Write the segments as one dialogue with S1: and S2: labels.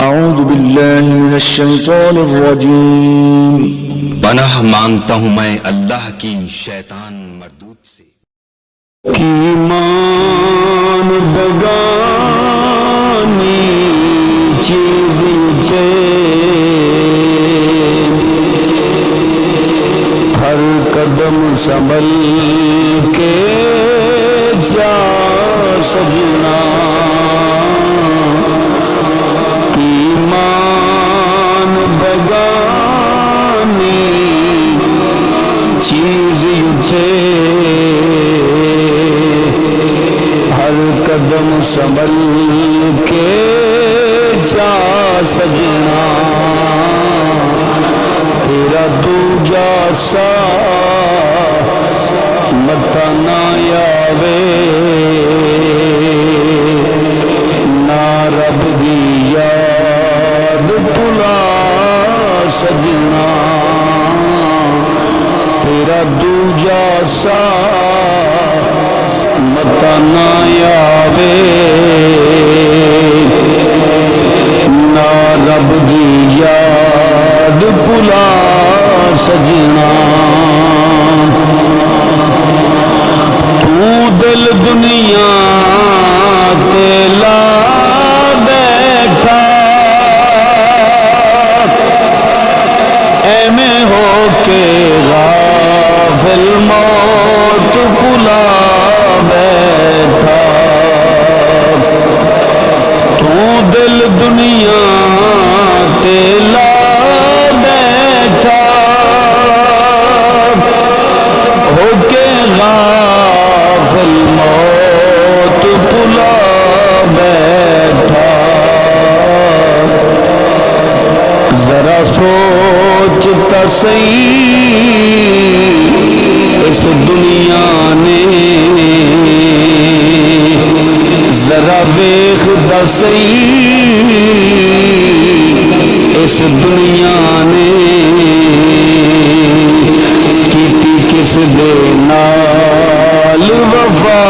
S1: اعوذ باللہ من الشیطان الرجیم۔
S2: پناہ مانگتا ہوں میں اللہ کی شیطان مردود سے۔
S1: ایمان بگانی چیز تھے، ہر قدم سنبھل کے جا سجنا، ایمان بگانی چیز تھے، ہر قدم سنبھل کے جا سجنا، تیرا دوجا سا متا نہ آوے، نہ رب دی یاد بھلا سجنا، تیرا دوجا سا متا نہ آوے، نہ رب دی یاد بھلا سجنا، تو دل دنیا تے لا بیٹھا، ایویں ہو کے غافل موت بھلا بیٹھا، تو دل دنیا تے لا بیٹھا، ہو کے غافل موت بھلا بیٹھا، ذرا سوچتا صحیح اس دنیا نے، ذرا ویکھتا صحیح اس دنیا نے، کیتی کس دے نال وفا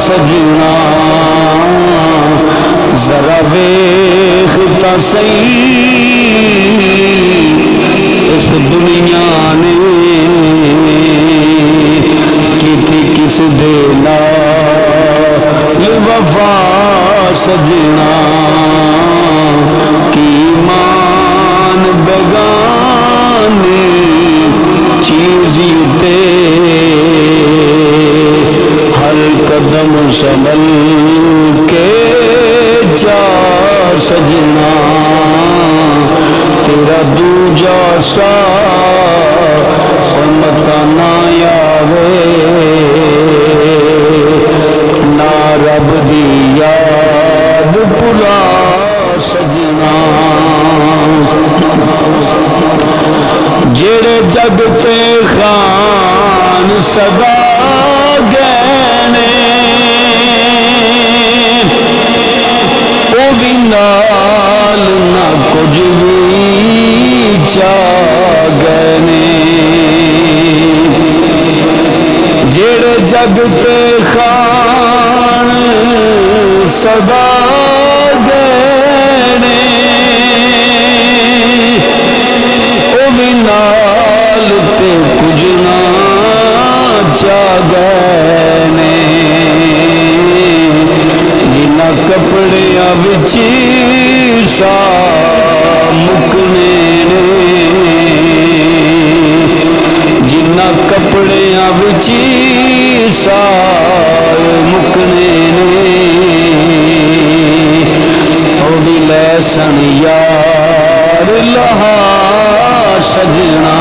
S1: سجنا، ذرا ویکھتا صحیح اس دنیا نے، کیتی کس دے نال وفا سجنا، کی ایمان بگانی چیز تے، ہر قدم سنبھل کے جا سجنا، تیرا دوجا سا متا نہ آوے، نہ رب دی یاد بھلا سجنا، جڑے جگ تے خان سدا گئے وہ بھی نال نہ کچھ بھی چاہ گئے، جڑے جگ تے خان سدا گئے وہ بھی نال تے کچھ نہ چاہ گئے، جنہ کپڑیاں وچ سا مکنے نے، جنہ کپڑیاں وچ سا مکنے نے، وہ بھی لے سن یار لہا سجنا،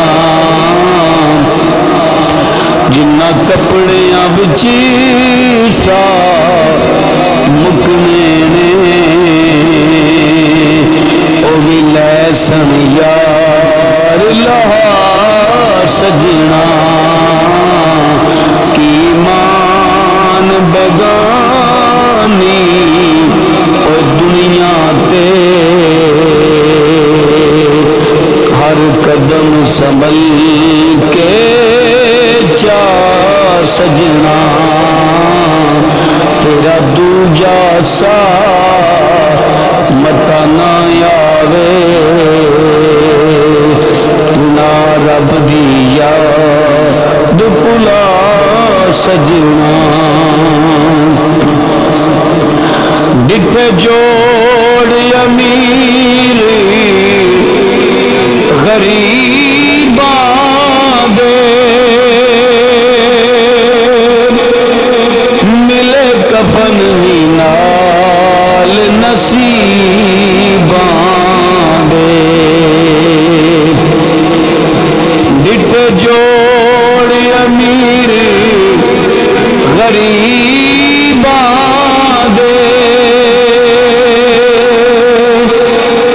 S1: جنہ کپڑیاں وچ سا مکنے نے، وہ بھی لے سن یار لہا سجنا، کی ایمان بگانی او دنیا تے، ہر قدم سنبھل کے جا سجنا، تیرا دوجا سا متا نہ سجنا ڈٹھ جوڑ امیر غریباں دے ملے کفن ہی نال نصیباں دے ڈٹھ جوڑ امیر غریباں دے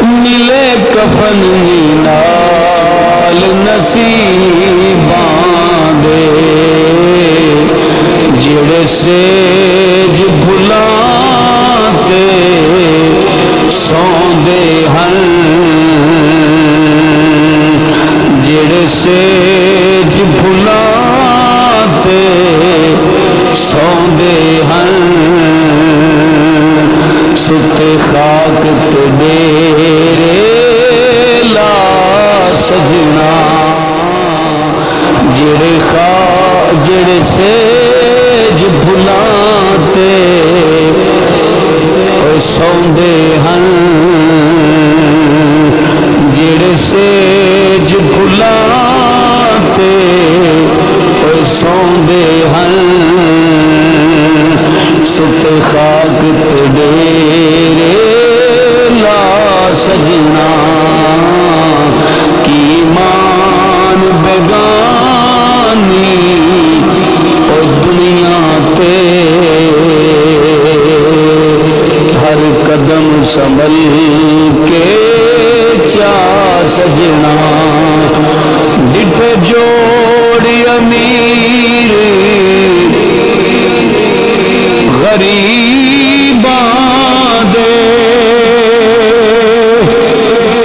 S1: ملے کفن ہی نال نصیباں دے جڑے سیج بھلاں تے سوندے ہن جڑے سیج بھلاں تے سوندے ہن ستے خاک تے ڈیرے لا سجنا جڑے سیج بھلاں تے سوندے ہن جڑے سیج بھلاں تے سوندے ہن ستے خاک تے ڈیرے لا سجنا کی مان بیگانی او دنیا تے ہر قدم سنبھل کے چا سجنا ڈٹھ جوڑ امیر غریباں دے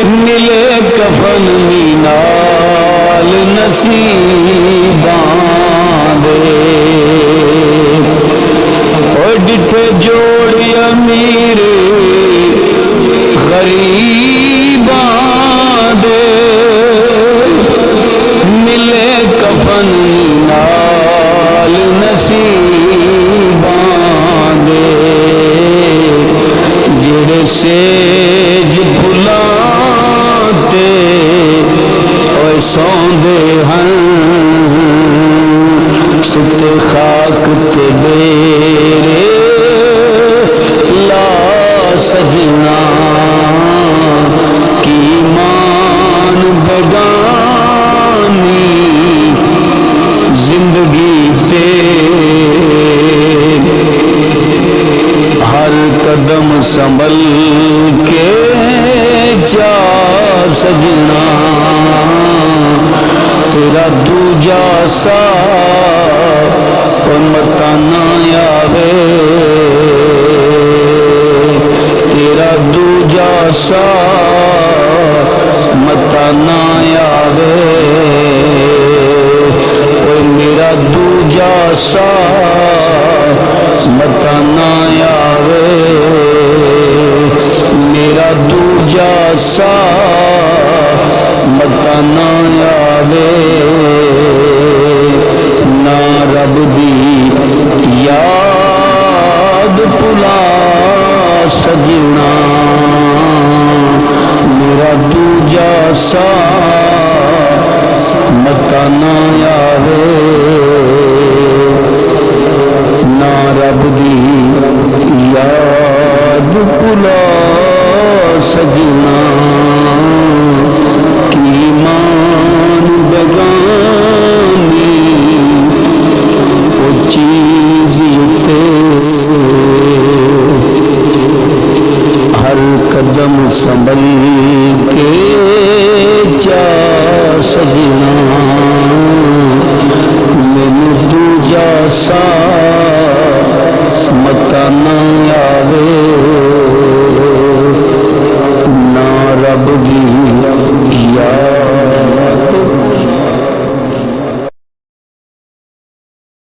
S1: ملے کفن ہی نال نصیباں دے اور ڈٹھ جوڑ امیر غریباں دے ملے کفن نال نصیباں دے جڑے سیج بھلاں تے سوندے ہن ستے خاک تے ڈیرے لا سجنا کی مان بیگانی زندگی تے ہر قدم سنبھل کے جا سجنا تیرا دوجا سا متا نہ آوے تیرا دوجا سا متا نہ آوے میرا دوجا سا متا نہ آوے میرا دوجا سا متا نہ آوے نہ رب دی یاد بھلا سجنا میرا دوجا سا متا نہ آوے نہ رب دی یاد بھلا سجنا